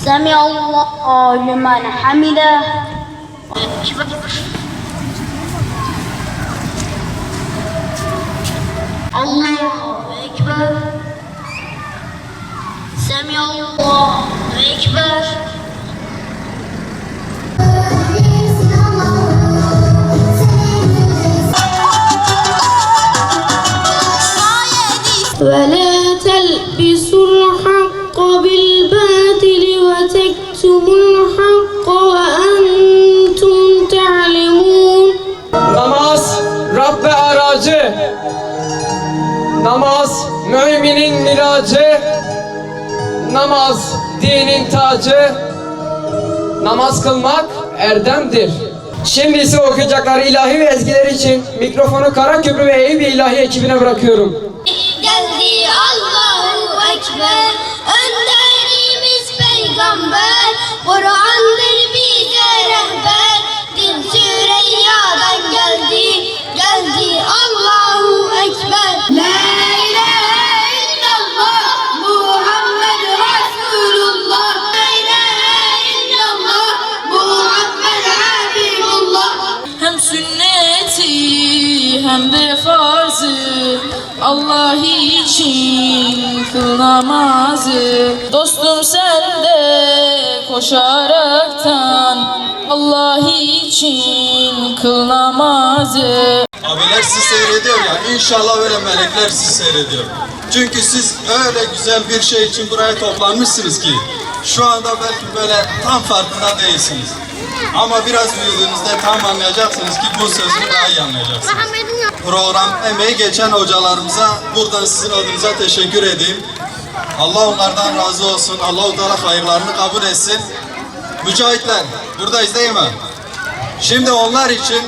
سمع الله لمن حمده. الله أكبر. سمع الله أكبر. ولا تلبسوا الحق بالباطل وتكتموا الحق وأنتم تعلمون. Namaz Rabbe aracı, namaz müminin miracı, namaz dinin tacı, namaz kılmak erdemdir. Şimdi ise okuyacakları ilahi ve ezgiler için mikrofonu Karaköprü ve Eyüp İlahi ekibine bırakıyorum. Geldi Allahu Ekber, önderimiz peygamber, Kur'an'dır bize rehber, din Süreyya'dan geldi, geldi Allahu Ekber. La ilahe illallah, Muhammed Resulullah, La ilahe illallah, Muhammed Habibullah. Hem sünneti hem de farzı, Allah için kıl namazı. Dostum sen de koşaraktan, Allah için kıl namazı. Abiler sizi seyrediyor ya, inşallah öyle melekler sizi seyrediyor. Çünkü siz öyle güzel bir şey için buraya toplanmışsınız ki şu anda belki böyle tam farkında değilsiniz. Ama biraz büyüdüğünüzde tam anlayacaksınız ki bu sözü daha iyi anlayacaksınız. Program emeği geçen hocalarımıza buradan sizin adınıza teşekkür edeyim. Allah onlardan razı olsun. Allah-u Teala hayırlarını kabul etsin. Mücahitler buradayız değil mi? Şimdi onlar için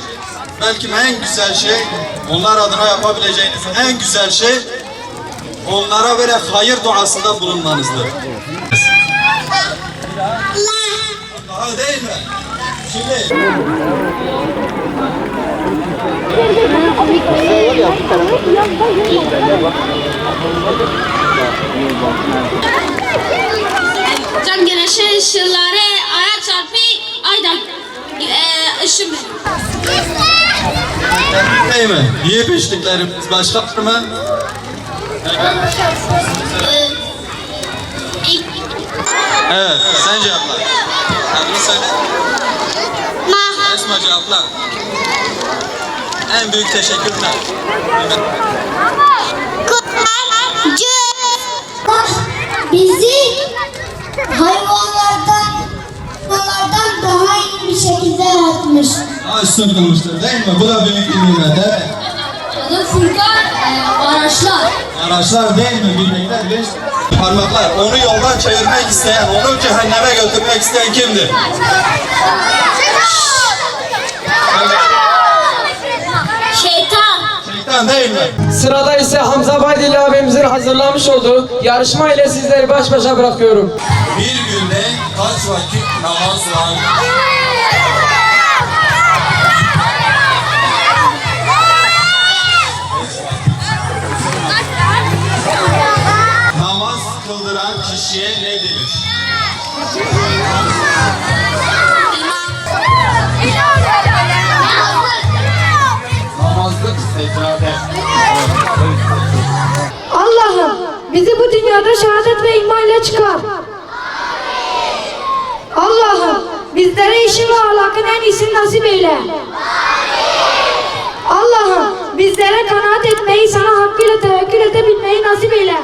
belki en güzel şey, onlar adına yapabileceğiniz en güzel şey onlara böyle hayır duasında bulunmanızdır. Allah'a değil mi? Şimdi Can güneşin ışınları aya çarpı aydan ışın değil mi? Yiyip içtiklerimiz başka var mı? Evet, sen cevapla. Adını söyle. Esma cevapla. En büyük teşekkür ne? bizi hayvanlardan daha iyi bir şekilde yaratmış. Üstün kılmıştır değil mi? Bu da büyük bir nimet. Evet. Adı Furkan araçlar. Araçlar değil mi? Bilmekler bir parmaklar. Onu yoldan çevirmek isteyen, onu cehenneme götürmek isteyen kimdir? Şeytan. Şeytan değil mi? Sırada ise Hamza Baydili abimizin hazırlamış olduğu yarışma ile sizleri baş başa bırakıyorum. Bir günde kaç vakit namaz var? Namaz kıldıran kişiye ne denir? Namazlık secade. Allah'ım bizi bu dünyada şehadet ve iman ile çıkar. Allah'ım bizlere işin ve ahlakın en iyisini nasip eyle. Allah'ım bizlere kanaat etmeyi, sana hakkıyla tevekkül edebilmeyi nasip eyle.